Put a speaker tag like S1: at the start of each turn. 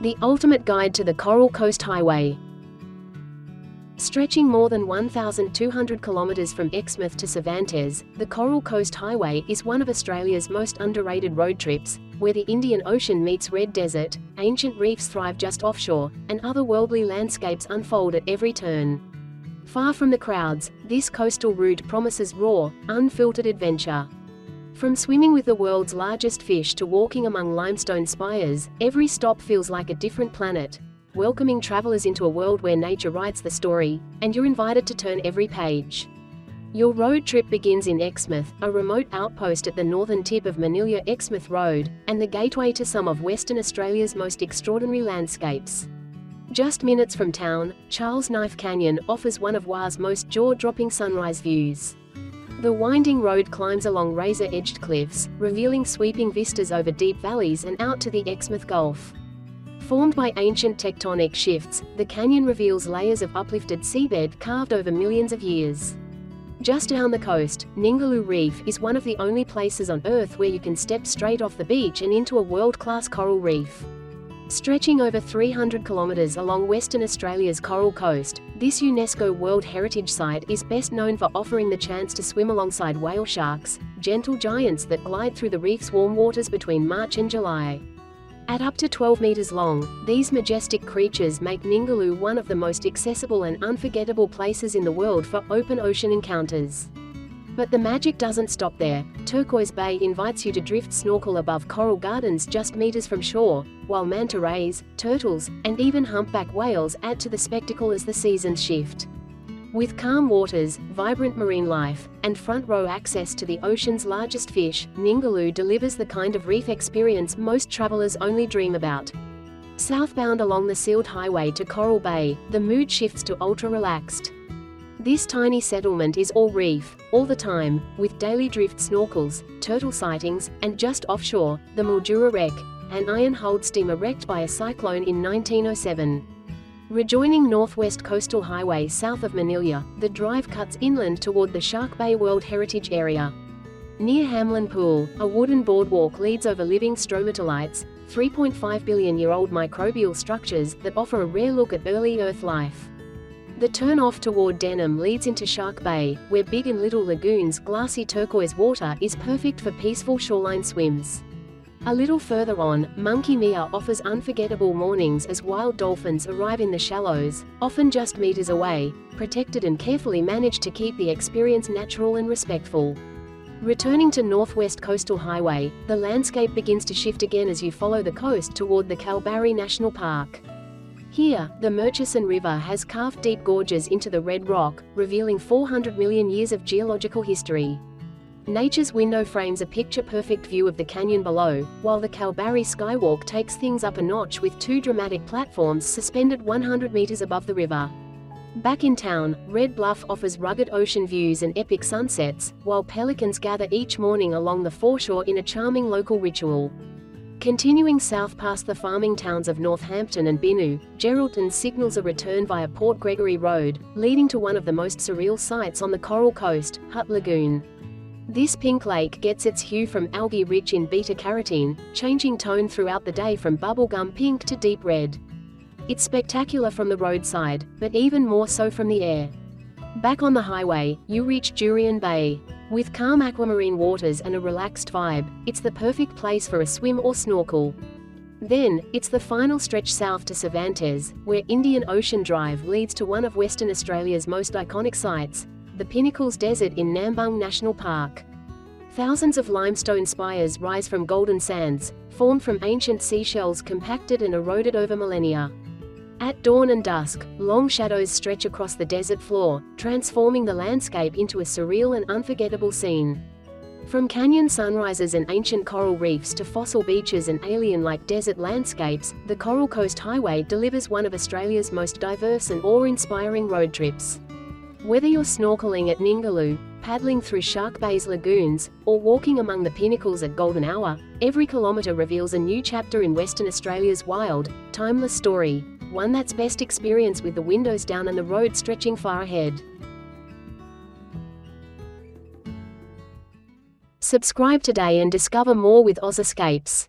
S1: the ultimate guide to the Coral Coast Highway. Stretching more than 1,200 kilometres from Exmouth to Cervantes, the Coral Coast Highway is one of Australia's most underrated road trips, where the Indian Ocean meets red desert, ancient reefs thrive just offshore, and otherworldly landscapes unfold at every turn. Far from the crowds, this coastal route promises raw, unfiltered adventure. From swimming with the world's largest fish to walking among limestone spires, every stop feels like a different planet, welcoming travelers into a world where nature writes the story, and you're invited to turn every page. Your road trip begins in Exmouth, a remote outpost at the northern tip of Manila Exmouth Road, and the gateway to some of Western Australia's most extraordinary landscapes. Just minutes from town, Charles Knife Canyon offers one of WA's most jaw-dropping sunrise views. The winding road climbs along razor-edged cliffs, revealing sweeping vistas over deep valleys and out to the Exmouth Gulf. Formed by ancient tectonic shifts, the canyon reveals layers of uplifted seabed carved over millions of years. Just down the coast, Ningaloo Reef is one of the only places on Earth where you can step straight off the beach and into a world-class coral reef. Stretching over 300 kilometres along Western Australia's Coral Coast, this UNESCO World Heritage Site is best known for offering the chance to swim alongside whale sharks, gentle giants that glide through the reef's warm waters between March and July. At up to 12 meters long, these majestic creatures make Ningaloo one of the most accessible and unforgettable places in the world for open ocean encounters. But the magic doesn't stop there. Turquoise Bay invites you to drift snorkel above coral gardens just meters from shore, while manta rays, turtles, and even humpback whales add to the spectacle as the seasons shift. With calm waters, vibrant marine life, and front-row access to the ocean's largest fish, Ningaloo delivers the kind of reef experience most travelers only dream about. Southbound along the sealed highway to Coral Bay, the mood shifts to ultra-relaxed. This tiny settlement is all reef, all the time, with daily drift snorkels, turtle sightings, and just offshore, the Mildura Wreck, an iron-hulled steamer wrecked by a cyclone in 1907. Rejoining Northwest Coastal Highway south of Manila, the drive cuts inland toward the Shark Bay World Heritage Area. Near Hamelin Pool, a wooden boardwalk leads over living stromatolites, 3.5 billion-year-old microbial structures that offer a rare look at early Earth life. The turn-off toward Denham leads into Shark Bay, where Big and Little Lagoons' glassy turquoise water is perfect for peaceful shoreline swims. A little further on, Monkey Mia offers unforgettable mornings as wild dolphins arrive in the shallows, often just meters away, protected and carefully managed to keep the experience natural and respectful. Returning to Northwest Coastal Highway, the landscape begins to shift again as you follow the coast toward the Kalbarri National Park. Here, the Murchison River has carved deep gorges into the red rock, revealing 400 million years of geological history. Nature's window frames a picture-perfect view of the canyon below, while the Kalbarri Skywalk takes things up a notch with two dramatic platforms suspended 100 meters above the river. Back in town, Red Bluff offers rugged ocean views and epic sunsets, while pelicans gather each morning along the foreshore in a charming local ritual. Continuing south past the farming towns of Northampton and Binu, Geraldton signals a return via Port Gregory Road, leading to one of the most surreal sights on the Coral Coast, Hutt Lagoon. This pink lake gets its hue from algae rich in beta-carotene, changing tone throughout the day from bubblegum pink to deep red. It's spectacular from the roadside, but even more so from the air. Back on the highway, you reach Jurien Bay. With calm aquamarine waters and a relaxed vibe, it's the perfect place for a swim or snorkel. Then, it's the final stretch south to Cervantes, where Indian Ocean Drive leads to one of Western Australia's most iconic sites, the Pinnacles Desert in Nambung National Park. Thousands of limestone spires rise from golden sands, formed from ancient seashells compacted and eroded over millennia. At dawn and dusk, long shadows stretch across the desert floor, transforming the landscape into a surreal and unforgettable scene. From canyon sunrises and ancient coral reefs to fossil beaches and alien-like desert landscapes, the Coral Coast Highway delivers one of Australia's most diverse and awe-inspiring road trips. Whether you're snorkeling at Ningaloo, paddling through Shark Bay's lagoons, or walking among the pinnacles at Golden Hour, every kilometre reveals a new chapter in Western Australia's wild, timeless story, one that's best experienced with the windows down and the road stretching far ahead. Subscribe today and discover more with Oz Escapes.